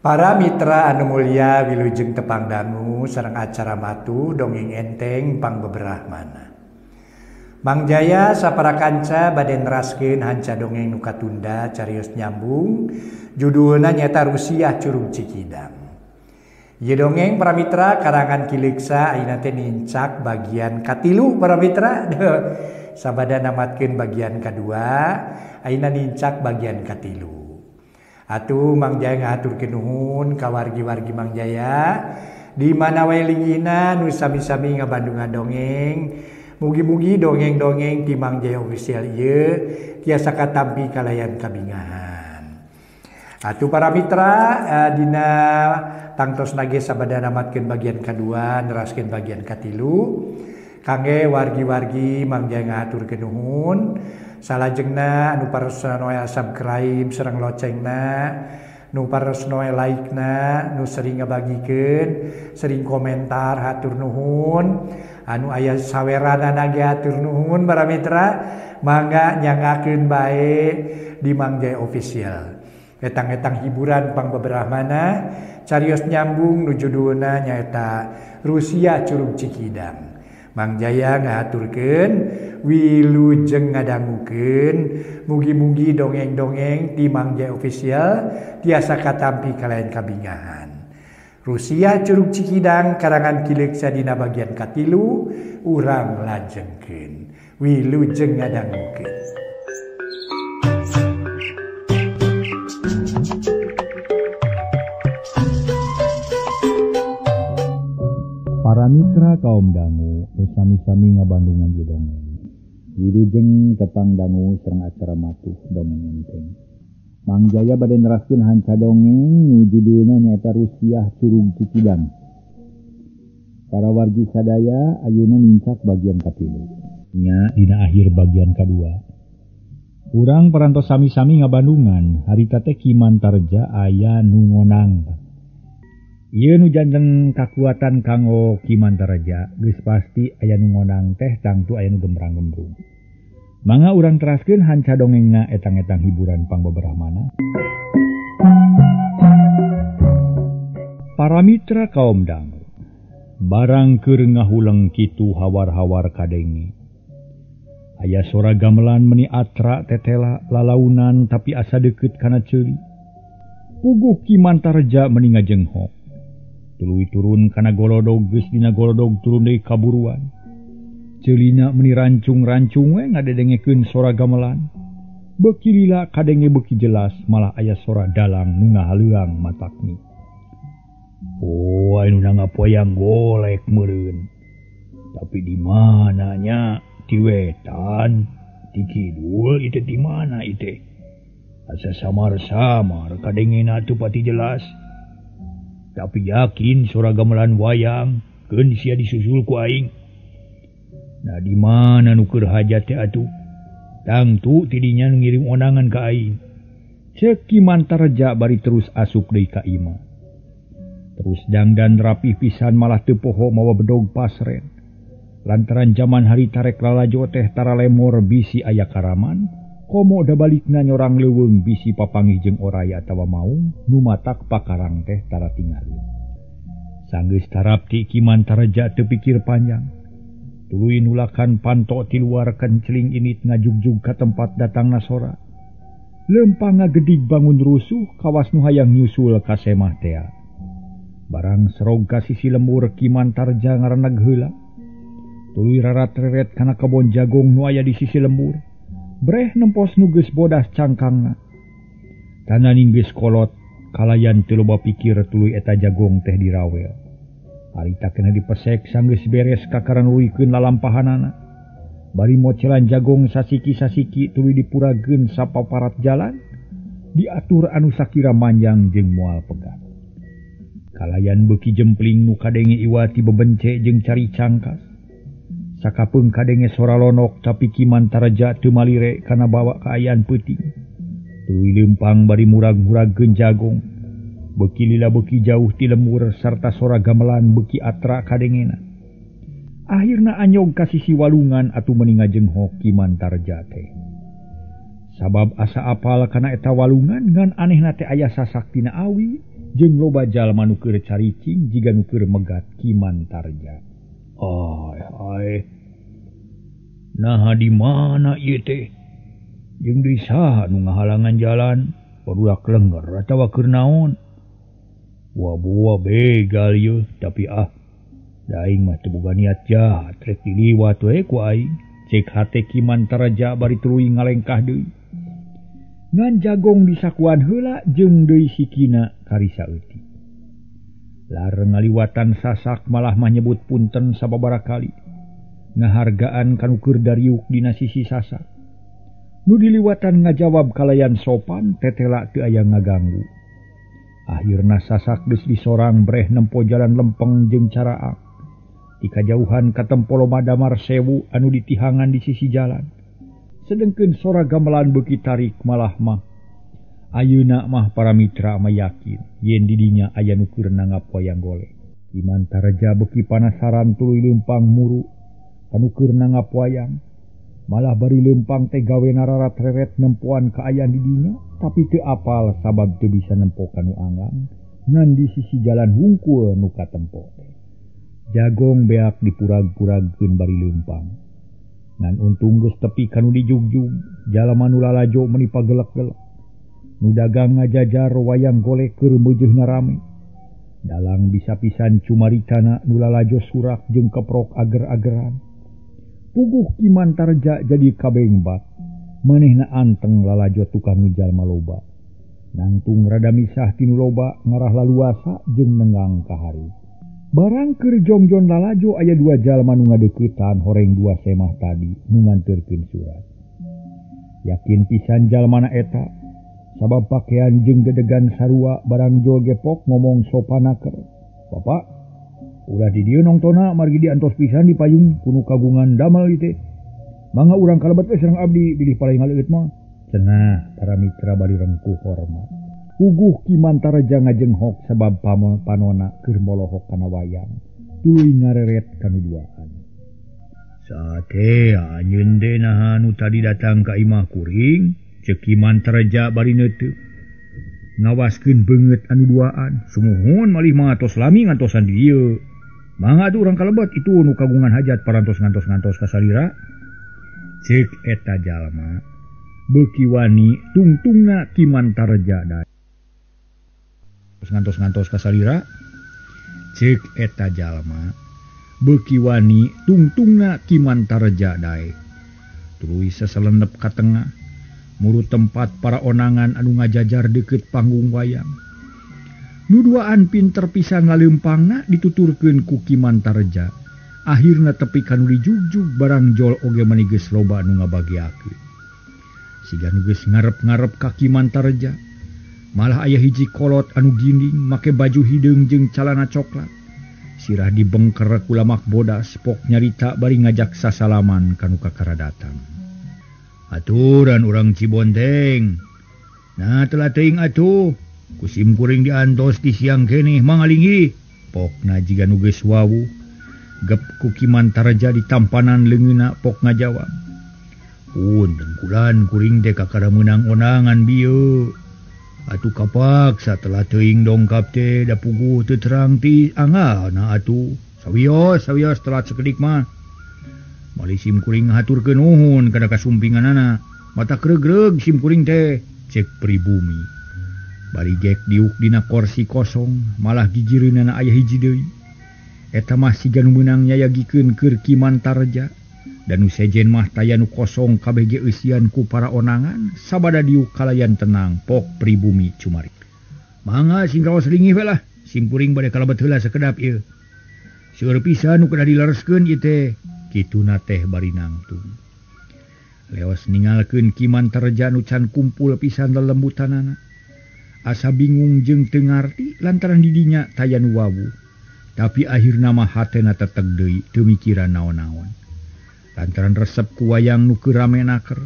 Para mitra anu mulia wilujeng tepang dangu sareng acara matu dongeng enteng pang beberahmana. Mang Jaya sapara kanca bade neraskeun hanca dongeng nu katunda carios nyambung judulna nyata Rusiah Curug Cikidang. Ieu dongeng para mitra karangan Kileuksa ayeuna teh nincak bagian katilu para mitra. Sabada namatkeun bagian kadua ayeuna nincak bagian katilu. Atuh Mang Jaya ngahaturkeun nuhun ka wargi-wargi Mang Jaya di mana wae linggihna nu sami-sami ngabandungan dongeng. Mugi-mugi dongeng-dongeng ti Mang Jaya official ieu tiasa katampi kalayan kabingahan. Atuh para mitra dina tangtos nage sabada namatkeun bagian kadua neraskeun bagian katilu. Kangge wargi-wargi Mang Jaya ngahaturkeun nuhun. Salajengna anu paresna noe subscribe sareng locengna, nu paresna noe like-na, nu sering ngabagikeun, sering komentar hatur nuhun, anu aya saweranana ge hatur nuhun para mitra, mangga nyangakeun bae di Mang Jaya official. Etang-etang hiburan pang beberahmana, carios nyambung nu judulna nyaeta Rusiah Curug Cikidang. Mang Jaya ngahaturkeun wilujeng ngadangukeun mugi-mugi dongeng-dongeng ti Mang Jaya official tiasa katampi kalayan kabingahan. Rusiah Curug Cikidang karangan Kileuksa dina bagian katilu urang lajengkeun wilujeng ngadangukeun. Para mitra kaum dangu, sami-sami ngabandungan di dongeng. Wilujeng tepang dangu sareng acara matuh dongeng enteng. Mang Jaya bade neraskeun hanca dongeng nu judulna nyaeta Rusiah Curug Cikidang. Para wargi sadaya ayeuna nincak bagian katilu. Nya dina akhir bagian kadua. Urang parantos sami-sami ngabandungan harita teh Kimantarja aya nu ngonang. Ieu nu janten kakuatan kanggo Kimantarja geus pasti aya nu ngonang teh tangtu aya nu gembrang-gembrung. Mangga urang teraskeun hanca dongengna etang-etang hiburan pang beberahmana. Para mitra kaum dangu, barang keur ngahuleng kitu hawar-hawar kadenge. Aya sora gamelan meuni atra tetela lalaunan tapi asa deukeut kana ceuli. Puguh Kimantarja meuni ngajenghok. Tuluy turun kana golodog geus dina golodog turun deui kaburuan. Ceulina meuni rancung-rancung we ngadedengekeun sora gamelan. Beuki lila kadenge beuki jelas malah aya sora dalang nu ngahaleuang matakni. Oh, anu ngapoyang golek meureun. Tapi di mana nya? Ti wetan, ti kidul, ite di mana ite? Asa samar-samar kadengena teu pati jelas. Tapi yakin sora gamelan wayang keun sia disusul ku aing. Nah di mana nu keur hajat teh atuh? Tangtu tidinya nu ngirim onangan ka aing. Ceuk Kimantarja bari terus asup deui ka imah. Terus dangdan rapih pisan malah teu poho mawa bedog pasren. Lantaran zaman hari tarek lalajo teh tara lemor bisi aya karaman. Komo da balikna nyorang leuweung bisi papangih jeung oraya atawa maung nu matak pakarang teh tara tingalin. Sanggeus tarap ti Kimantarja teu pikir panjang. Tuluy nulakan panto ti luar kenceling init ngajugjug ka tempat datangna sora. Lempang ngagedig bangun rusuh kawas nu hayang nyusul ka semah teh. Barang serog ka sisi lembur Kimantarja ngareneg heula. Tuluy rarat-reret kana kebon jagong nu aya di sisi lembur. Breh nempos nu geus bodas cangkangna. Tananing geus kolot, kalayan teu loba pikir tuluy eta jagong teh dirawel. Harita kena dipesek sanggeus beres kakaranurikeun lalampahanana. Bari mocelan jagong sasiki-sasiki tuluy dipurageun sapaparat jalan, diatur anu sakira manjang jeung moal pegat. Kalayan beuki jempling nu kadenge iwati bebence jeung cari cangkas. Sakapeung kadenge sora lonok tapi Kimantarja teu malire kana bawa kaayaan peuting. Tuluy leumpang bari murag-muragkeun jagong. Beuki lila beuki jauh ti lembur sarta sora gamelan beuki atra kadengena. Akhirna anyog ka sisi walungan atuh meuni ngajenghok Kimantarja teh. Sabab asa apal kana eta walungan ngan anehna teh aya sasaktina awi jeung loba jalma nu keur caricing jiga nu keur megat Kimantarja. Nah di mana ieu teh? Jeung deui saha nu ngahalangan jalan? Barudak lenger atawa keur naon? Wah begal ieu, tapi da aing mah teu boga niat jahat rek diliwat we ku aing. Cek hate Kimantarja bari tuluy ngalengkah deui. Ngan jagong disakuan heula jeung deui sikina karisa eutik. Lareng ngaliwatan sasak malah mah nyebut punten sababaraha kali. Ngahargaan kanu keur dariuk dina sisi sasak. Nu diliwatan ngajawab kalayan sopan, tetela teu aya ngaganggu. Akhirna sasak geus disorang breh nempo jalan lempeng jeung caraak. Di kajauhan katempo loma damar sewu anu ditihangan di sisi jalan. Sedengkeun sora gamelan beuki tarik malah mah. Ayeuna mah para mitra mah yakin yen di dinya aya nu keur nangap wayang golek. Kimantarja beuki panasaran tuluy leumpang muru anu keur nangap wayang. Malah bari leumpang teh gawe nararat-reret nempoan kaayaan di dinya, tapi teu apal sabab teu bisa nempo kanu anggang ngan di sisi jalan hungkul nu katempo teh. Jagong beak dipurag-puragkeun bari leumpang. Ngan untung geus tepi kanu dijugjug, jalma nu lalajo meuni pagelek-gelek. Nu dagang ngajajar wayang golek keur beujeuhna rame. Dalang bisa pisan cumaritana nu lalajo surak jeung keprok ager-ageran. Puguh Kimantarja jadi kabengbat, manehna anteng lalajo tukang jalma loba. Nangtung rada misah tinu loba ngarah laluasa jeung nengang ka hari. Barang keur jongjon lalajo aya dua jalma nu ngadeuketan horeng dua semah tadi nu nganteurkeun surat. Yakin pisan jalmana eta, sabab pakaian jeung dedegan sarua barang jol gepok ngomong sopanaker. Bapak, ulah di dieu nongtona margi diantos pisan di payung kuno kagungan damel ieu teh. Mangga urang kalebet we sareng abdi bilih palai ngaleut mah. Cenah para mitra bari rengkuh hormat. Puguh Kimantarja ngajenghok sabab panona keur molohok kana wayang. Tuluy ngareret kanu duaan. Sate anjeun teh naha nu tadi datang ka imah kuring? Ceuk Kimantarja bari neuteu. Ngawaskeun beungeut anu duaan. Sumuhun malih mangatos lami ngantosan di dieu. Mangga atuh urang kalebet itu nu kagungan hajat parantos ngantos-ngantos ka salira. Ceuk eta jalma beuki wani tungtungna Kimantarja da. Ngantos-ngantos ka salira. Ceuk eta jalma beuki wani tungtungna Kimantarja dae. Tuluy saselendep ka tengah. Muru tempat para onangan anu ngajajar deukeut panggung wayang. Nu duaan pinter pisan laleumpangna dituturkeun ku Kimantarja. Akhirna tepi kanu dijugjug barang jol oge meuni geus loba anu ngabagiakeun. Siga nu geus ngarep-ngarep ka Kimantarja, malah aya hiji kolot anu ginding make baju hideung jeung calana coklat. Sirah dibengker ku lamak bodas pok nyarita bari ngajak sasalaman kanu kakara datang. Aturan urang Cibonteng. Nah telah teuing atuh. Kusim kuring diantos di siang keneh mangalinggi. Pokna jiga nu geus wawu. Gep ku Kimantarja ditampanan leungeunna pok ngajawab. Punten kulan kuring teh kakara meunang onangan bieu. Atuh kapaksa telah teuing dongkap teh da puguh teu terang ti angana atuh. Sawios telat sakedik mah. Malih sim kuring ngahaturkeun nuhun kana kasumpinganana. Mata kregreg sim kuring teh, cek pribumi. Bari gek diuk dina kursi kosong, malah gigireunana aya hiji deui. Eta mah siga nu meunang nyayagikeun keur Kimantarja. Dan nu sejen mah taya nu kosong kabeh ge eusian ku para onangan, sabada diuk kalayan tenang pok pribumi cumarik. Mangga sing kawas lingih we lah, sim kuring bade kalebet heula sakedap ieu. Seueur pisan nu kedah dilereskeun ieu teh. Kituna teh bari nangtung. Leos ningalkeun Kimantarja nu can kumpul pisan lelembutanana. Asa bingung jeung teu ngarti lantaran di dinya taya nu wawu. Tapi akhirna mah hatena teteg deui teu mikiran naon-naon. Lantaran resep ku wayang nu keur ramenaker.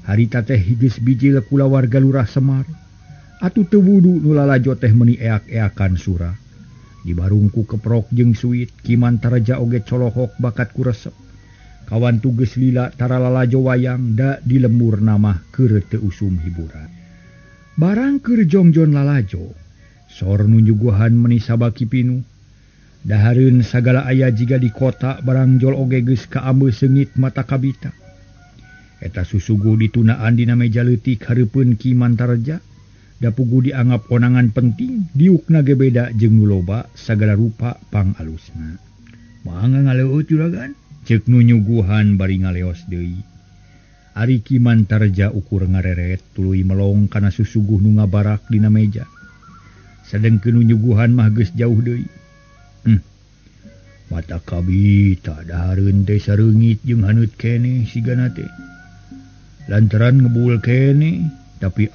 Harita teh geus bijil kula warga Lurah Semar. Atuh teu wudu nu lalajo teh meuni eak-eakan surah. Di barungku keprok jeung suit, Kimantarja oge colohok bakat ku resep. Kawan tugas lila tara lalajo wayang da di lembur namah keur teu usum hiburan. Barang keur jongjon lalajo, Sor nunyuguhan menisabaki pinuh. Dahareun sagala aya jiga di kota barang jol oge geus kaambeus seungit mata kabita. Eta susuguh ditunaan dina meja leutik hareupeun Ki Mantareja. Da puguh dianggap onangan penting, diukna ge beda jeung nu loba sagala rupa pangalusna. Mangga ngaleut juragan, ceuk nunyuguhan bari ngaleos deui. Ari Ki Mantareja ukur ngareret tuluy melong kana susuguh nu ngabarak dina meja. Sadengkeun nunyuguhan mah geus jauh deui. Mata kabita dahareun teh sareungit jeung haneut keneh sigana teh. Lantaran ngebuul keneh, tapi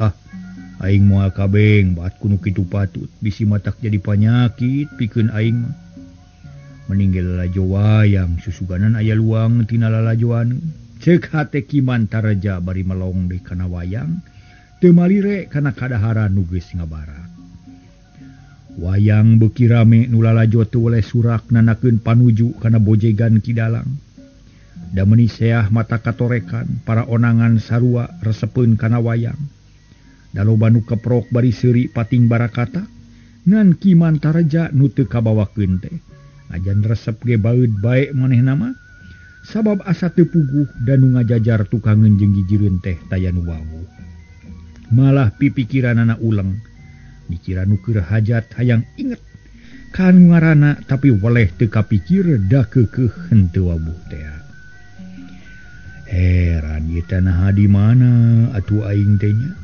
aing moal kabeng baat kuno kitu patut bisi matak jadi panyakit pikeun aing mah. Meninggal lalajo wayang susuganan aya luang tina lalajoan. Ceuk hate Ki Mantareja bari melong deui kana wayang, teu malire kana kadaharan nu geus ngabarak. Wayang beuki rame nu lalajo teu weleh surak nanakeun panuju kana bojegan Kidalang. Da meuni seah mata katorekan para onangan sarua resepeun kana wayang. Da loba nu keprok bari seuri pating barakata ngan Ki Mantareja nu teu kabawakeun teh. Ajan resep ge baeud bae manehna mah sabab asa teu puguh dan nu ngajajar tukangeun jeung gijireun teh taya nu wawuh. Malah pipikiranana uleng. Dikira nu keur hajat hayang inget kan ngaranna tapi weleh teu kapikir da keukeuh henteu wabuh teh. Heran ieu tanah di mana atuh aing teh nya?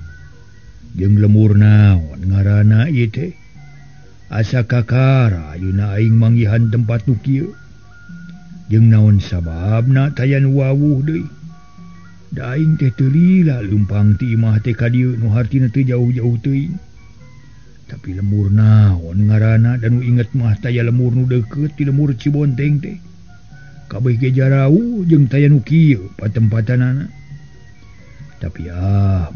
Jeung lemur naon ngaranna ieu teh? Asa kakara ayeuna aing manggihan tempat nu kieu. Jeung naon sababna taya nu wawuh deui? Da aing teh teu lila leumpang ti imah teh ka dieu nu hartina teu jauh-jauh teuing. Tapi lemur naon ngaranna dan nu inget mah taya lemur nu deukeut ti lemur Cibonteng teh. Kabeh ge jarau jeung taya nu kieu patempatanana. Tapi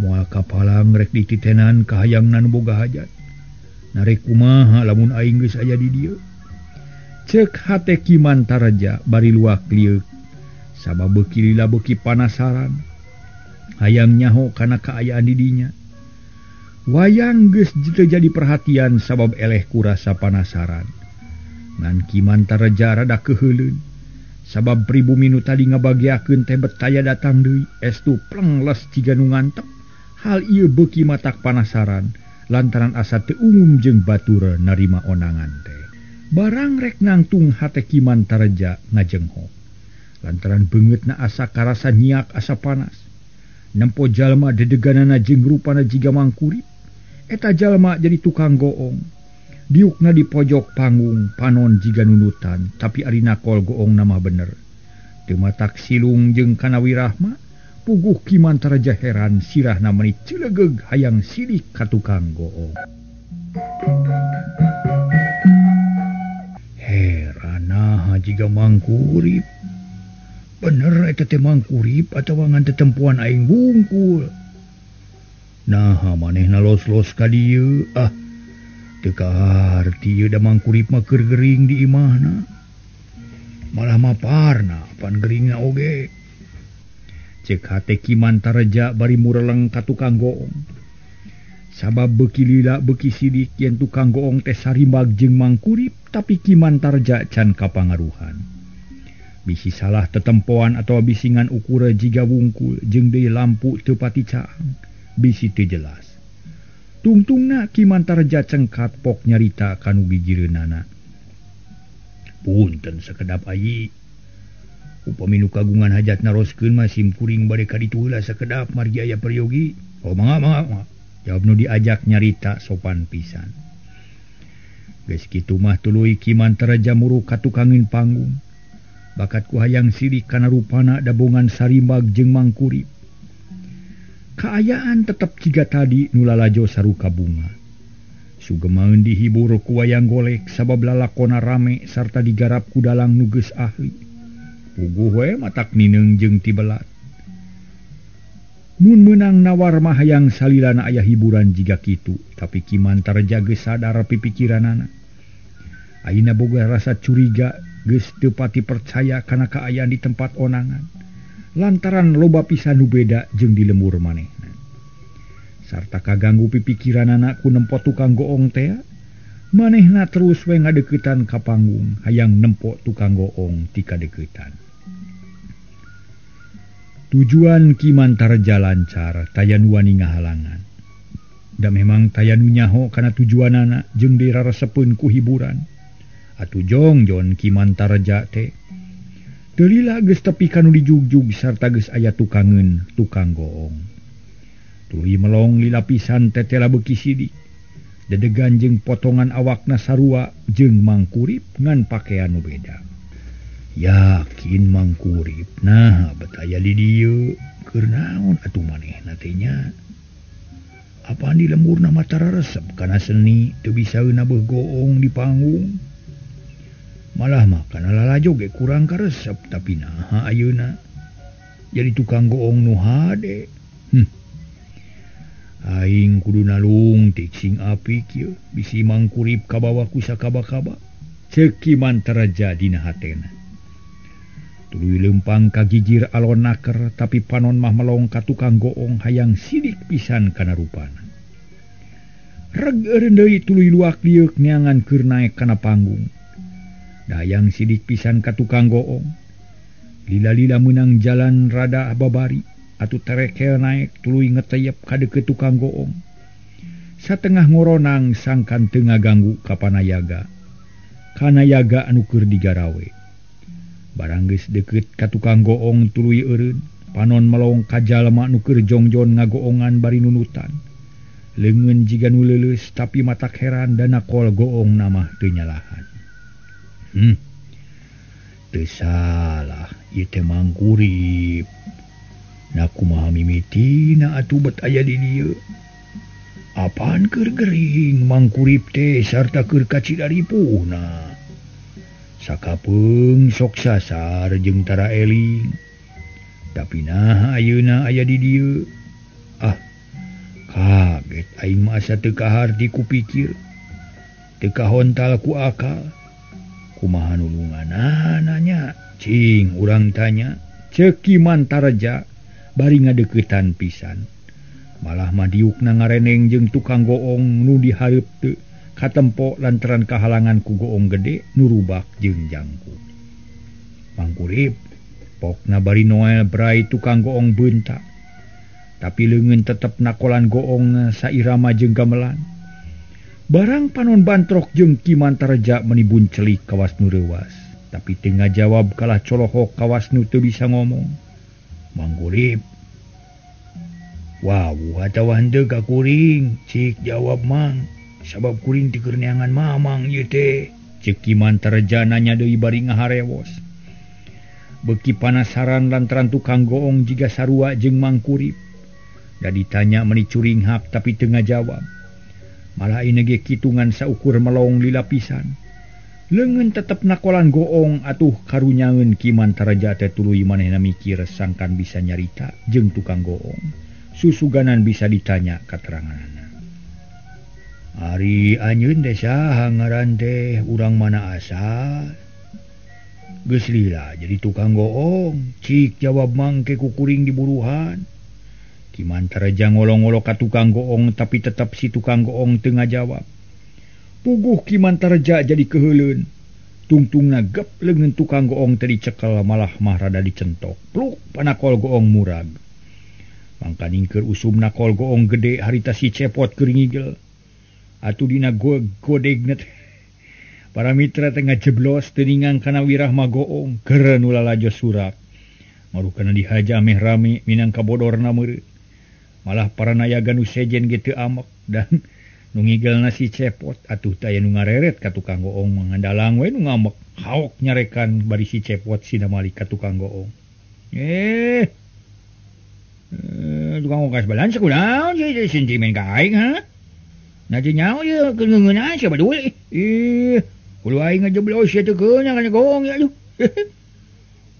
moal kapalang rek dititenan ka hayangna nu boga hajat. Narek kumaha lamun aing geus aya di dieu. Ceuk hate Ki Mantareja bari luak lieu. Sabab beuki lila beuki panasaran. Hayang nyaho kana kaayaan di dinya. Wayang geus teu jadi perhatian sabab eleh ku rasa panasaran. Ngan Ki Mantareja rada keheuleun. Sabab pribumi nu tadi ngabagiakeun teh betaya datang deui estu plengles ciga nu ngantep. Hal ieu beuki matak panasaran lantaran asa teu umum jeung batur narima onangan teh. Barang rek nangtung hate Ki Mantareja ngajenghok. Lantaran beungeutna asa karasa nyiak asa panas. Nempo jalma dedeganana jeung rupana jiga mangkurip. Eta jalma jadi tukang goong. Diukna di pojok panggung panon jiga nunutan, tapi ari nakol goong nama bener. Teu matak silung jeung kana wirahma, puguh Ki Mantareja heran sirahna meuni cilegeug hayang sidik ka tukang goong. Heran naha jiga mangkurip. Bener eta teh mangkurip atawa ngan tetempuan aing bungkul. Naha manehna los-los ka dieu? Teu kaharti ieu da mangkurip mah keur gering di imahna. Malah maparna pan geringna oge. Ceuk hate Ki Mantareja bari mureleng ka tukang goong. Sabab beuki lila beuki sidik yen tukang goong teh sarimbag jeung mangkurip, tapi Ki Mantareja can kapangaruhan. Bisi salah tetempoan atau bisingan ukura jiga wungkul jeung deui lampu teu pati caang, bisi teu jelas. Tungtungna Ki Mantareja cengkat pok nyarita kanu gijireunana. Punten sakedap ayi. Upami nu kagungan hajat naroskeun mah sim kuring bade ka ditu heula sakedap margi aya peryogi. Oh mangga. Jawab nu diajak nyarita sopan pisan. Geus kitu mah tuluy Ki Mantareja muru ka tukangin panggung. Bakat ku hayang sidik kana rupana dabongan sarimbag jeung mangkurip. Kaayaan tetep ciga tadi nu lalajo saruka bunga. Sugemaeun dihibur ku wayang golek sabab lalakona rame sarta digarap ku dalang nu geus ahli. Puguh we matak nineung jeung tibelat. Mun meunang nawar mah hayang salilana aya hiburan jiga kitu, tapi Ki Mantareja geus sadar pipikiranana. Ayeuna boga rasa curiga geus teu pati percaya kana kaayaan di tempat onangan. Lantaran loba pisan nu beda jeung di lemur manehna. Sarta kaganggu pipikiranana ku nempo tukang goong teh, manehna terus we ngadeketan ka panggung hayang nempok tukang goong ti kadeketan. Tujuan Ki Mantarja lancar, tayan wani ngahalangan. Da memang tayan nyaho kana tujuanana jeung diraresepeun ku hiburan. Atuh jongjon Ki Mantarja teh teu lila geus tepi kanu dijugjug sarta geus aya tukangeun tukang goong. Tuluy melong lila pisan tetela beuki sidik. Dedegan jeung potongan awakna sarua jeung mangkurip ngan pakean nu beda. Yakin mangkurip nah betaya di dieu keur naon atuh manehna teh nya? Apaan di lemurna mata resep kana seni teu bisa euna beuh goong di panggung. Malah mah kana lalajo ge kurang karesep tapi naha ayeuna jadi tukang goong nu hade. Aing kudu nalungtik sing apik ieu bisi mangkurip kabawa ku sakaba-kaba. Ceuk Ki Mantarja dina hatena. Tuluy lempang kagijir alon naker tapi panon mah melong ka tukang goong hayang sidik pisan kana rupana. Reg eureun deui tuluy luak liuk neangan keur naek kana panggung. Dayang sidik pisan ka tukang goong. Lila-lila meunang jalan rada babari atuh terekel naek tuluy ngeteyep ka deukeut tukang goong. Satengah ngoronang sangkan teu ngaganggu ka panayaga. Kana yaga anu keur digarawe. Barang geus deukeut ka tukang goong tuluy eureun, panon melong ka jalma nu keur jongjon ngagoongan bari nunutan. Leungeun jiga nu leuleus tapi matak heran da nakol goong namah teu nyalahan. Teu salah, ieu teh mangkurip. Na kumaha mimitina atuh bet aya di dieu. Apaan keur gering mangkurip teh sarta keur kacidaripuhna. Sakapeung sok sasar jeung tara eling. Tapi nah ayeuna aya di dieu. Kaget aing mah asa teu kaharti kupikir. Teu kahontal ku akal. Kumaha nulunganana nya? Cing urang tanya. Ceuk Ki Mantarja bari ngadeuketan pisan. Malah madiukna ngareneng jeung tukang goong nu dihareup teu katempo lantaran kahalangan ku goong gede nurubak jeung jangku. Mangkurip pokna bari Noel brai tukang goong beuntak. Tapi leungeun tetep nakolan goong sairama jeung gamelan. Barang panon bantrok jeung Ki Mantarja menibun celik kawas nu reuwas. Tapi teu ngajawab kalah colohok kawas nu teu bisa ngomong. Mangkurip, wah atawa henteu ka kuring, cik jawab mang. Sabab kuring ti keur neangan mamang ieu teh. Ceuk Ki Mantarja nanya deui bari ngaharewos. Beuki panasaran lantaran tukang goong jiga sarua jeung mangkurip. Da ditanya meuni curing hak tapi teu ngajawab. Malah ieu ge kitungan saukur melong lila pisan. Leungeun tetep nakolan goong atuh karunyangeun Ki Mantarja teh tuluy manehna mikir sangkan bisa nyarita jeung tukang goong. Susuganan bisa ditanya kateranganna. Ari anjeun teh saha ngaran teh urang mana asal? Geus lila jadi tukang goong, cik jawab mangke ku kuring diburuhan. Ki Mantarja ngolong-ngolong ka tukang goong tapi tetep si tukang goong teu ngajawab. Puguh Ki Mantarja jadi keheuleun. Tungtungna gep leungeun tukang goong teh dicekel malah mah rada dicentok. Pluk panakol goong murag. Mangka ningkeur usum nakol goong gede harita si cepot keur ngigel. Atuh dina godegna para mitra teh ngajeblos teuningang kana wirah magoong keur nu lalajo surak. Marukana dihaja meh rame minangka bodorna meureun. Malah para nayaga nu sejen ge teu amek dan nu ngigelna si cepot atuh teh aya nu ngareret ka tukang goong mangandalang we nu ngamek haok nyarekan bari si cepot sinamali ka tukang goong. Tukang goong kas balan sakunaon ye sentimen ka aing ha? Nanti nyawa ya keungeun siapa dulu. Kudu aing ngajeblos ya teu keunang kana goong ya aduh.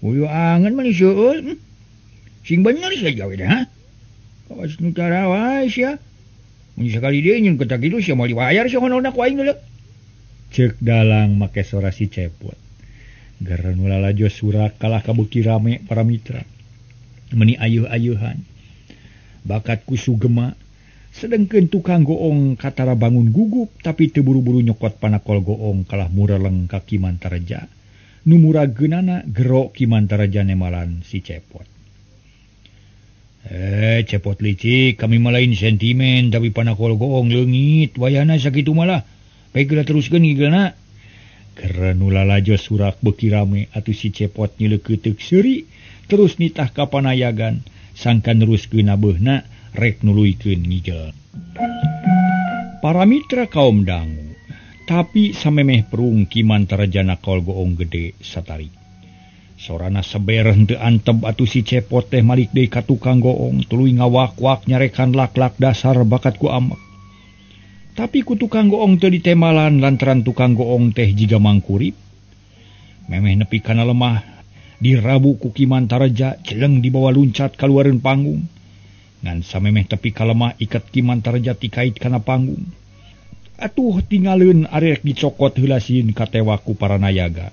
Kudu angen mah seueul. Sing bener saja we ha. Kawas nu tara wae sia. Mun sakali deui nyeun ketak kitu sia moal dibayar sia honorna ku aing deuleu. Ceuk dalang make sora si cepot. Gara nu lalajo surak kalah kabeuki rame para mitra. Meuni ayeuh-ayeuhan. Bakat ku sugema sedengkeun tukang goong katara bangun gugup tapi teu buru-buru nyokot panakol goong kalah mureleng ka Kimantareja. Nu murageunana gero Kimantareja nemalan si Cepot. Cepot licik, kami malain sentimen tapi panakol goong leungit, wayana sakitu malah. Baiklah teruskeun gigeuna. Keur nu lalajo surak beuki rame atuh si Cepot nyeleukeuteuh seuri terus nitah ka panayagan sangkan neruskeun abeuna rek nuluykeun ngigel. Para mitra kaum dangu, tapi samemeh perung Kimantareja nakol goong gede satarik. Sorana seber henteu anteb atuh si Cepot teh malik deui ka tukang goong tuluy ngawak-wak nyarekan lak-lak dasar bakat ku amek. Tapi ku tukang goong teu ditemalan lantaran tukang goong teh jiga mangkurip. Memeh nepi kana lemah dirabu ku Kimantareja celeng dibawa luncat kaluareun panggung. Ngan samemeh tepi ka lemah iket Kimantareja tikait kana panggung. Atuh tingaleun arek dicokot heula sieun katewa ku para nayaga.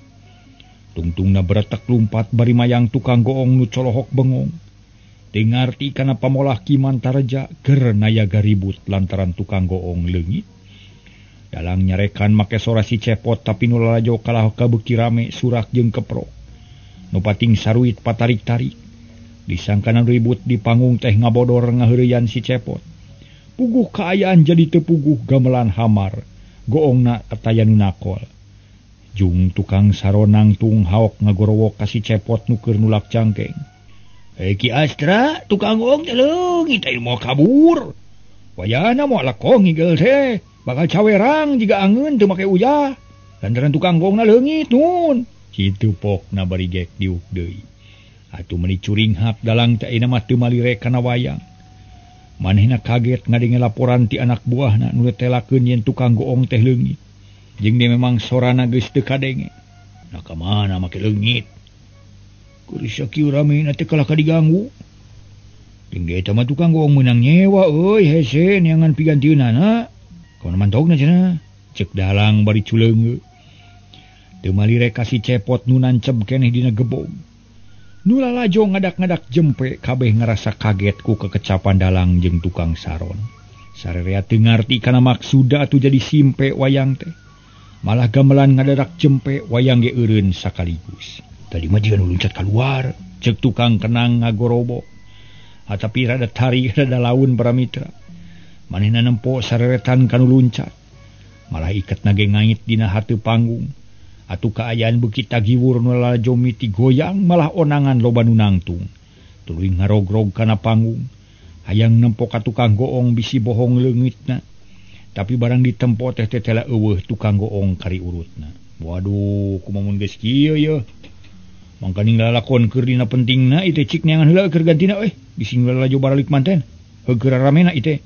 Tungtungna beretek lumpat bari mayang tukang goong nu colohok bengong. Teu ngarti kana pamolah Kimantareja keur nayaga ribut lantaran tukang goong leungit. Dalang nyarekan make sora si Cepot tapi nu lalajo kalah kabeuki rame surak jeung keprok. Nu pating saruit patarik-tarik. Disangkana ribut di panggung teh ngabodor ngaheureuyan si Cepot. Puguh kaayaan jadi teu puguh gamelan hamar. Goongna ataya nu nakol. Jung tukang saronang tung haok ngagorowok ka si Cepot nu keur nulak cangkeng. Ki Astra, tukang goong teh leungit aya moal kabur. Wayana moal lakong ngigel teh, bakal cawerang jiga angeun teu make uyah. Lantaran tukang goongna leungit nun. Kitu pokna bari gek diuk deui. Atuh meuli curing hak dalang teh ayeuna mah teu malire kana wayang. Manehna kaget ngadenge laporan ti anak buahna nu netelakeun yen tukang goong teh leungit. Jeung dia memang sorana geus teu kadenge. Nah ka mana make leungit? Kuris sakieu ramena teh kalah kadiganggu. Jeung dia eta mah tukang goong meunang nyewa euy hese neangan pigantieunana. Kauna mantogna cenah. Cek dalang bari culeungeu. Teu malire ka si Cepot nu nanceb keneh dina gebog. Nu lalajo ngadak-ngadak jempe kabeh ngarasa kaget ku kekecapan dalang jeung tukang saron. Sarerea teu ngarti kana maksuda atuh jadi simpe wayang teh. Malah gamelan ngadadak jempe wayang ge eureun sakaligus. Tadi mah jiga nu luncat kaluar, cek tukang kenang ngagorobo. Tapi rada tari rada laun para mitra. Manehna nempo sareretan kanu luncat. Malah iketna ge ngait dina hateu panggung. Atuh kaayaan beuki tagiwur nu lalajo miti goyang malah onangan loba nu nangtung. Tuluy ngarogrog kana panggung. Hayang nempo ka tukang goong bisi bohong leungitna. Tapi barang ditempo teh tetela eueuh tukang goong kari urutna. Waduh, kumaha mun geus kieu ye. Mangka ninggal lakon keur dina pentingna ieu teh cik neangan heula keur gantina euy. Bisi lalajo baralik manten. Heukeur ramena ieu teh.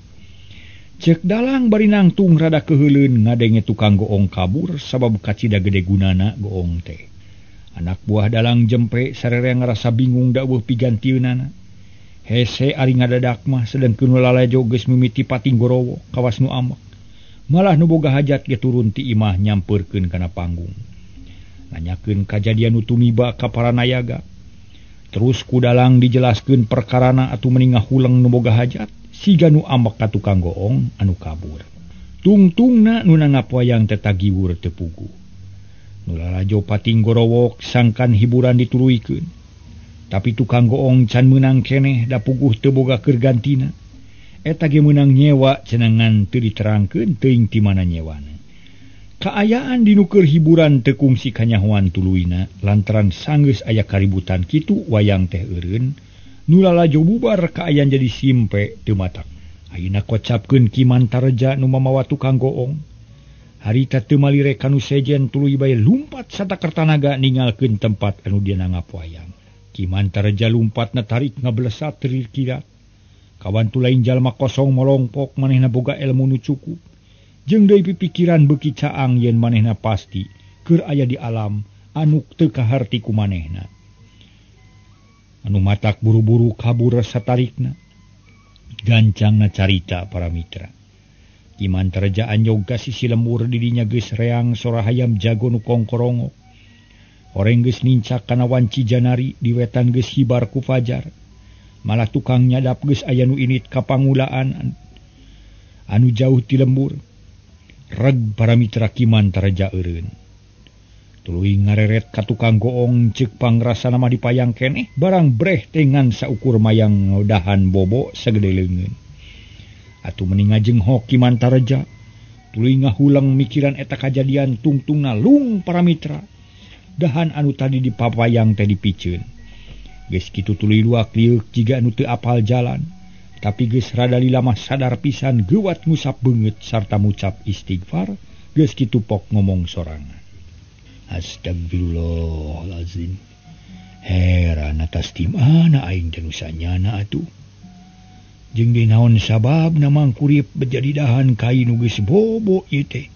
Cek dalang bari nangtung rada keheuleun ngadenge tukang goong kabur sabab kacida gede gunana goong teh. Anak buah dalang jempe sarerea ngarasa bingung da eueuh pigantieunana. Hese ari ngadadak mah sedengkeun lalajo geus mimiti pating gorowo kawas nu amek. Malah nu boga hajat ge turun ti imah nyampeurkeun kana panggung. Nanyakeun kajadian nu tumiba ka para nayaga. Terus ku dalang dijelaskeun perkarana atuh meuni ngahuleng nu boga hajat. Siga nu amek ka tukang goong anu kabur. Tungtungna nu nangap wayang teh tagiwur teu puguh. Nu lalajo pating gorowok sangkan hiburan dituluykeun. Tapi tukang goong can meunang keneh da puguh teu boga keur gantina. Eta ge meunang nyewa cenangan teu diterangkeun teuing ti mana nyewana. Kaayaan dinu keur hiburan teu kungsi kanyahoan tuluyna lantaran sanggeus aya kaributan kitu wayang teh eureun. Nu lalajo bubar kaayaan jadi simpe teu matak. Ayeuna kocapkeun Kimantareja nu mamawa tukang goong. Harita teu malire kanu sejen tuluy bae lumpat satakertanaga ninggalkeun tempat anu dia nangap wayang. Kimantareja lumpatna tarik ngablesat teu kirat. Kawan tu lain jalma kosong molongpok manehna boga ilmu nu cukup. Jeung deui pipikiran beuki caang yen manehna pasti keur aya di alam anu teu kaharti ku manehna. Anu matak buru-buru kabur satarikna. Gancangna carita para mitra. Kimantareja anjog ka sisi lembur di dinya geus reang sora hayam jago nu kongkorongo. Horeng geus nincak kana wanci janari di wetan geus hibar ku fajar. Malah tukang nyadap geus aya nu init ka pangulaan. anu jauh ti lembur. Reg para mitra Kimantaraja eureun. Tuluy ngareret ka tukang goong ceuk pangrasa nama dipayang keneh barang breh tengan saukur mayang dahan bobo sagede leungeun. Atuh meni ngajenghok Kimantaraja, tuluy ngahulang mikiran eta kajadian tungtungna lung para mitra. Dahan anu tadi dipapayang teh dipiceun. Geus kitu tuluy luak liuk jiga anu teu apal jalan, tapi geus rada lila mah sadar pisan geuwat ngusap beungeut sarta mucap istighfar, geus kitu pok ngomong sorangan. Astagfirullahalazim. Heran atas tim mana aing teh nu sanyana atuh. Jeung deui naon sabab namang kurip menjadi dahan kain nu geus bobo ieu teh.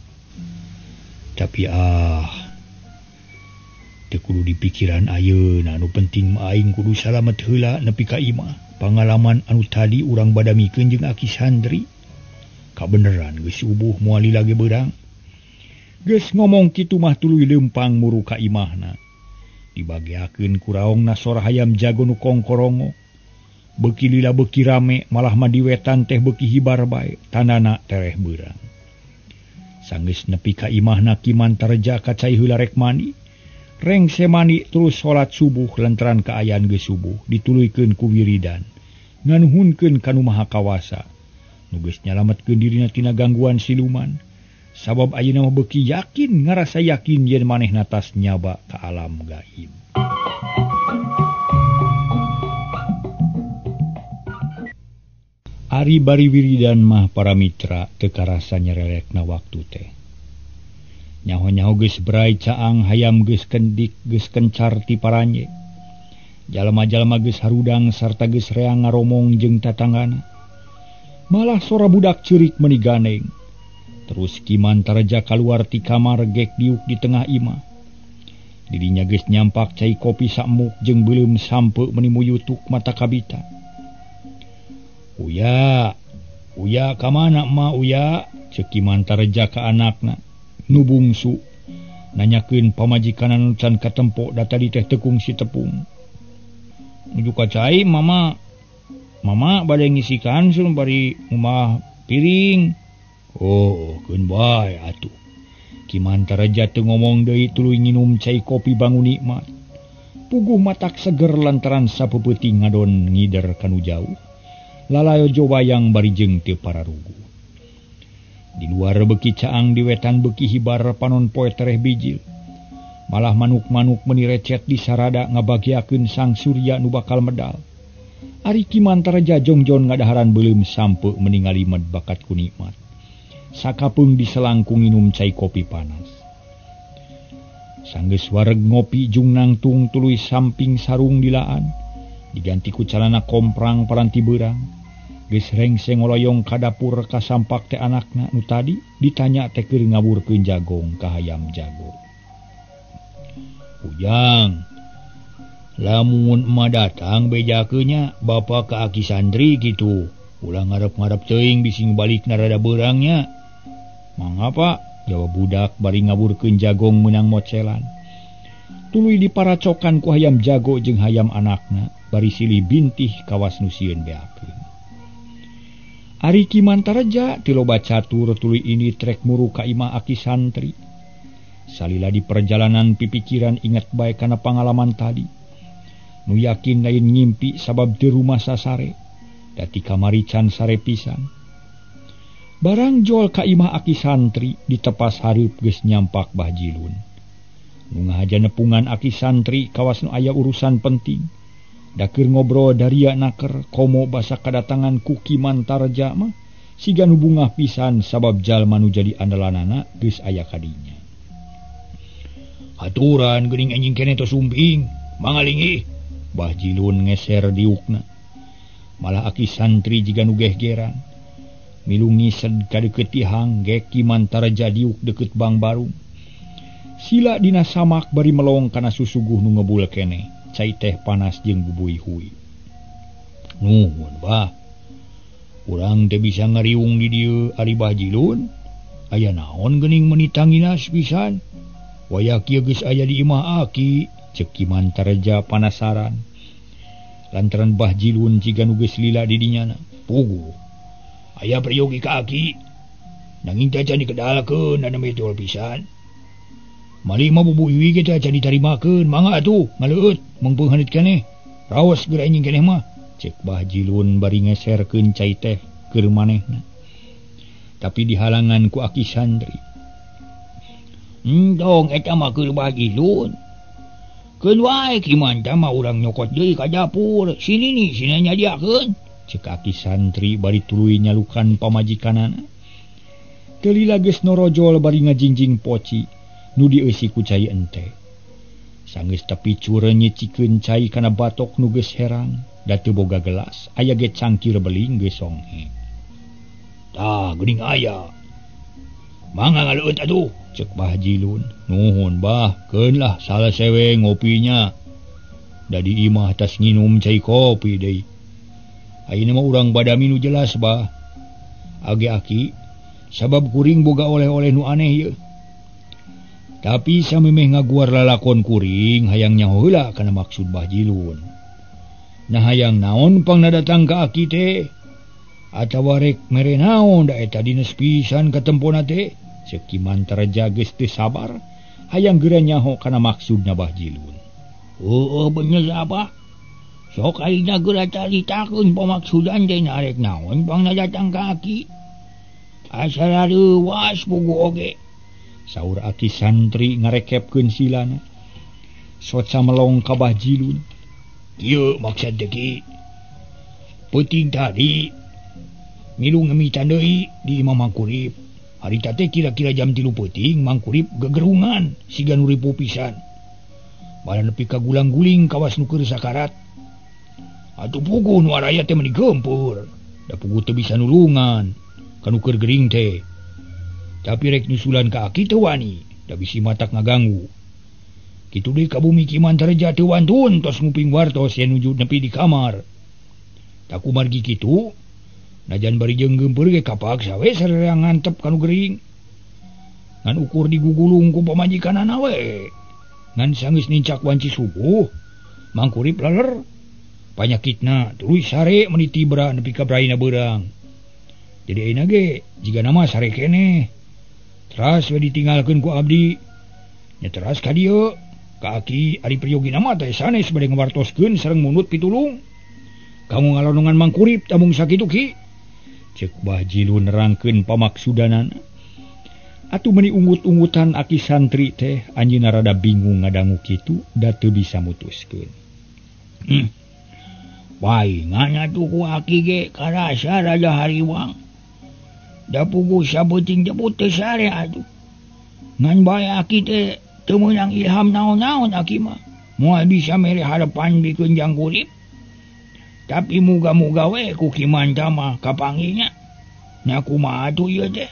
Tapi teu kudu dipikiran ayeuna, anu penting mah aing kudu salamet heula nepi ka imah. Pangalaman anu tadi urang badamikeun jeung Aki Santri. Kabeneran geus ubuh moal lila ge beurang. Geus ngomong kitu mah tuluy leumpang muru ka imahna. Dibagiakeun ku raongna sora hayam jago nu kongkorongo. Beuki lila beuki rame, malah mah di wetan teh beuki hibar bae, tandana tereh beurang. Sanggeus nepi ka imahna Kimantaraja kacai heula rek mandi. Rengse mandi terus salat subuh lantaran kaayaan geus subuh, dituluykeun ku wiridan. Nganuhunkeun ka Nu Maha Kawasa. Nu geus nyalametkeun dirina tina gangguan siluman. Sabab ayeuna mah beuki yakin, ngarasa yakin yen manehna tas nyaba ka alam gaib. Ari bari wiridan mah para mitra teu karasa nyerelekna waktu teh. Nyaho-nyaho geus berai caang hayam geus kendik geus kencar ti paranye. Jalma-jalma geus harudang sarta geus reang ngaromong jeung tatanggana. Malah sora budak ceurik meuni ganeng. Terus Kimantaraja kaluar ti kamar gek diuk di tengah imah. Didinya geus nyampak cai kopi samuk jeung beuleum sampe meuni muyutuk mata kabita. Uya ka mana ma uya? Ceuk Kimantaraja ka anakna nu bungsu. Nanyakeun pamajikanna nu can katempo da tadi teh tekung si tepung. Nuju ka cai mama bade ngisikan sun bari umah piring. Oh, keun bae atuh. Kimantaraja teu ngomong deui tuluy nginum cai kopi bangun nikmat. Puguh matak seger lantaran sapeupeting ngadon ngider kanu jauh. Lalayo wayang bari jeung teu pararugu. Di luar beuki caang di wetan beuki hibar panon poe tereh bijil. Malah manuk-manuk meuni recet di sarada ngabagiakeun sang surya nu bakal medal. Ari Kimantaraja jongjon ngadaharan beuleum sampe meuni ngalimed bakat ku nikmat. Sakapeung diselangkung nginum cai kopi panas. Sanggeus wareg ngopi jung nangtung tuluy samping sarung dilaan. Diganti ku calana komprang paranti beurang. Geus rengse ngoloyong ka dapur kasampak teh anakna nu tadi ditanya teh keur ngaburkeun jagong ka hayam jago. Ujang, lamun emak datang bejakeun nya bapa ka Aki Santri gitu. Ulah ngarep-ngarep teuing bisi balik narada beurangnya. Mangapa? Jawab budak bari ngaburkeun jagong meunang mocelan. Tuluy diparacokan ku hayam jago jeung hayam anakna bari silih bintih kawas nu sieun beakeun. Ari Kimantaraja ti loba catur tuluy ini trek muru ka imah Aki Santri. Salila di perjalanan pipikiran ingat bae kana pangalaman tadi. Nu yakin lain ngimpi sabab di rumah sasare. Dati kamari can sare pisan. Barang jol ka imah Aki Santri ditepas hareup geus nyampak Bah Jilun. Nu ngahaja nepungan Aki Santri kawas nu aya urusan penting. Da keur ngobrol daria naker komo basa kadatangan ku Kimantaraja mah siga nu bungah pisan sabab jalma nu jadi andalanana geus aya kadinya. Aturan geuning anjing keneh tos sumping, mangalingi. Bah Jilun ngeser diukna. Malah Aki Santri jiga nu gehgeran. Milungi sed kadeukeut tihang gek Kimantaraja diuk deukeut Bang Barung. Sila dina samak bari melong kana susuguh nu ngebul keneh, cai teh panas jeung bubuy-huy. Nuhun bah. Urang teh bisa ngariung di dieu ari Bah Jilun. Aya naon geuning meuni tanginas pisan? Waya kieu geus aya di imah Aki, ceuk Kimantaraja panasaran. Lantaran Bah Jilun jiga nu geus lila di dinyana. Puguh. Aya priyogi ka Aki, Nanging teh can dikedalkeun dan betul pisan. Mali mah bubu iwi ge teh can ditarimakeun, mangga atuh ngaleueut mengpeunhanit keneh. Raos geura anjing keneh mah, cek Bah Jilun bari ngeserkeun cai teh keur manehna. Tapi dihalangan ku Aki Santri. Dong eta mah keur Bah Jilun. Keun wae Ki Manta mah urang nyokot deui ka dapur. Sini nih, sini nyadiakeun. Cek Aki Santri bari tuluy nyalukan pamajikanana. Teu lila geus norojol bari ngajingjing poci nu dieusi ku cai ente. Sanggeus tepi cure nyicikeun cai kana batok nu geus herang, da teu boga gelas, aya ge cangkir beling geus songhe. Tah geuning aya. Mangga ngaleueut atuh, cek Bah Jilun. Nuhun Bah, keun lah salah sewe ngopinya. Da di imah tas nginum cai kopi deui. Ayeuna mah urang bada minu jelas Bah. Age Aki, sabab kuring boga oleh-oleh nu aneh ieu. Tapi samemeh ngaguar lalakon kuring hayang nyaho heula kana maksud Bah Jilun. Nah hayang naon pangna datang ka Aki teh? Atawa rek mere naon da eta dinas pisan ka tempona teh? Cek Ki Mantareja geus teu sabar hayang geura nyaho kana maksudna Bah Jilun. Bener apa? Sok ayeuna geura caritakeun pamaksudan teh narek naon pangna datang ka Aki. Asal leuwas pugu oge. Saur Aki Santri ngarekepkeun silana. Soca melong ka Bah Jilun. Ieu maksud teh Ki. Peuting tadi milu ngemitan deui di imah Mangkurip. Harita teh kira-kira jam 3 peuting Mangkurip gegerungan siga nu ripuh pisan. Bala nepi ka gulang-guling kawas nu keur sakarat. Atuh puguh nu araya teh meni gempeur. Da puguh teu bisa nulungan kanu keur gering teh. Tapi rek nyusulan ka Aki teu wani, da bisi matak ngaganggu. Kitu deui ka bumi Ki Mantareja teu wantun tos nguping wartos yen nuju nepi di kamar. Tak kumargi kitu, najan bari jeung gempeur ge kapaksa we sararea ngantep kanu gering. Ngan ukur digugulung ku pamajikanana we. Ngan sanggeus nincak wanci subuh, Mangkurip leler. Panyakitna tuluy sare meuni tibra nepi ka braina beurang. Jadi ayeuna ge jiga nama sare keneh. Teras we ditinggalkeun ku abdi. Nya teras ka dieu ka Aki ari priyogina mah teh sanes bade ngawartoskeun sareng munut pitulung. Kamu ngalonongan Mangkurip tabung sakitu Ki. Cek Bah Jilun nerangkeun pamaksudanana. Atuh meuni unggut-unggutan Aki Santri teh anjeunna rada bingung ngadangu kitu da teu bisa mutuskeun. Paingan atuh ku Aki ge karasa rada hariwang. Da puguh sabeuting jebut teu sare atuh. Ngan bae Aki teh teu meunang ilham naon-naon Aki mah. Moal bisa mere harapan bikeun Jangkurip. Tapi muga-muga we ku Ki Manta mah kapanggihnya. Nya kumaha atuh ieu teh?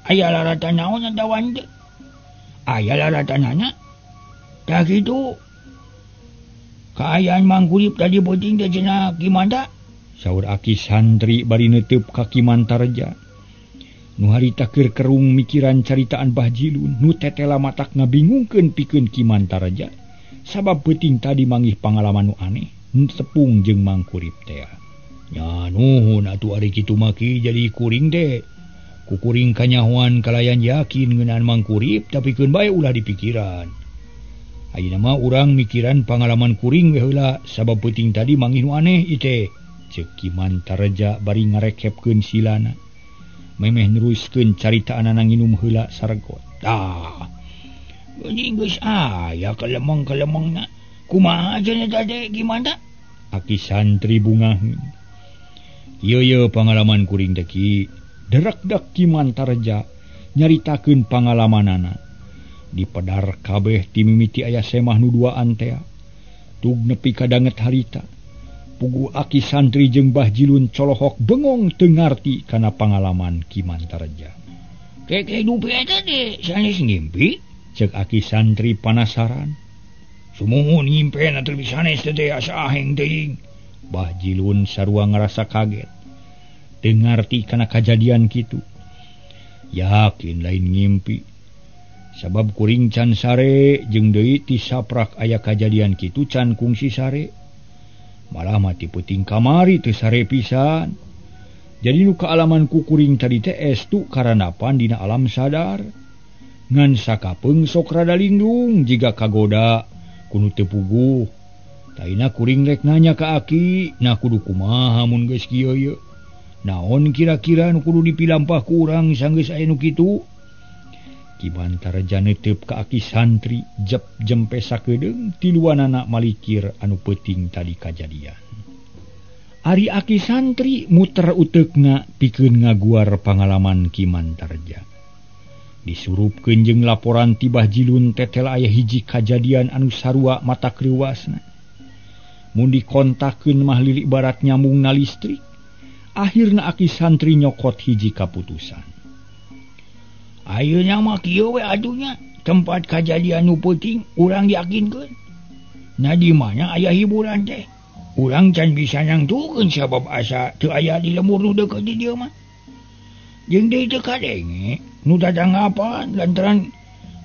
Aya laratan naon adawan teh? Aya laratanana? Tah kitu. Kaayaan Mangkurip tadi beuting teh cenah Ki Manta. Saur Aki Santri bari neuteup ka Ki Mantareja. Nu harita keur kerung mikiran caritaan Bah Jilun nu tetela matak ngabingungkeun pikeun Ki Mantareja. Sabab beuting tadi manggih pangalaman nu aneh nu tepung jeung Mangkurip teh. Nya nuhun atuh ari kitu mah Ki jadi kuring teh. Ku kuring kanyahoan kalayan yakin ngeunaan Mangkurip tapi keun bae ulah dipikiran. Ayeuna mah urang mikiran pangalaman kuring we heula sabab beuting tadi manggih nu aneh ieu teh. Ceuk Ki Mantareja bari ngarekepkeun silana. Memeh neruskeun caritaanana nginum heula saregot. Tah. Geuning geus aya kelemeng-kelemengna. Kumaha cenah tadi gimana? Aki Santri bungaheun. Ieu pangalaman kuring teh Ki. Derak-dak Ki Mantareja nyaritakeun pangalamanana. Di pedar kabeh ti mimiti aya semah nu duaan teh. Tug nepi ka danget harita. Pugu Aki Santri jeung Bah Jilun colohok bengong teu ngarti kana pangalaman Ki Mantareja. Kehidupan eta teh sanes ngimpi? Ceuk Aki Santri panasaran. Sumuhun ngimpen atuh bisa sanes teh asa aheng teuing. Bah Jilun sarua ngarasa kaget. Teu ngarti kana kajadian kitu. Yakin lain ngimpi. Sabab kuring can sare jeung deui ti saprak aya kajadian kitu can kungsi sare. Malah mati peuting kamari teu sare pisan. Jadi nuka alaman kukuring tadi TS tu karanapan dina alam sadar. Ngan sakapeng sok rada linglung jika kagoda kudu teu puguh. Taina kuring rek nanya ka Aki, nah kudu kumaha mun geus kieu ye. Naon kira-kira nu kudu dipilampah ku urang sanggeus aya nu kitu? Ki Mantarja neuteup ka Aki santri jempe sakedeung tiluanana malikir anu peuting tadi kajadian. Ari Aki santri muter uteukna pikeun ngaguar pangalaman Ki Mantarja. Disurupkeun jeung laporan tibah Jilun tetel aya hiji kajadian anu sarua mata kriwasna. Mun dikontakkeun mah lilik barat nyambungna listrik. Akhirna Aki santri nyokot hiji kaputusan. Ayeuna mah kieu we adunya tempat kajadian nu peuting urang yakinkeun. Na di mana aya hiburan teh? Urang can bisa nangtukeun sabab asa teu aya di lemur nu deukeut di dieu mah. Jeung deui teu kadenge nu dadanggapan lantaran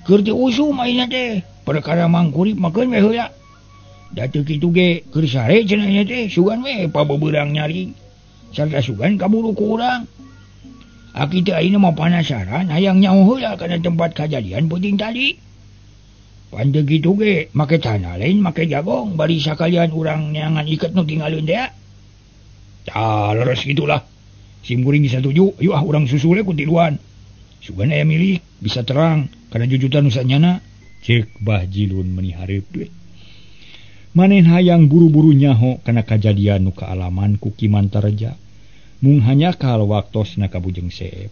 keur teu usum ayeuna teh perkara mangkurip makeun we heula. Da teu kitu ge keur sare cenah nya teh sugan we pabebeurang nyari. Sarta sugan kaburu ku urang. Aki teh ayeuna mah panasaran hayang nyaho heula kana tempat kajadian peuting tadi. Pan teu kitu ge make tanah lain make jagong bari sakalian urang neangan iket nu tinggalin teh. Tah leres gitulah. Sim kuring disatuju, ayo urang susule ku tiluan. Sugan aya milik bisa terang kana jujutan nu sanyana, cek Bah Jilun meuni hareup deui. Manen hayang buru-buru nyaho kana kajadian nu kaalaman ku Ki Mantarja. Mung hanya kal waktosna kabujeng Seep.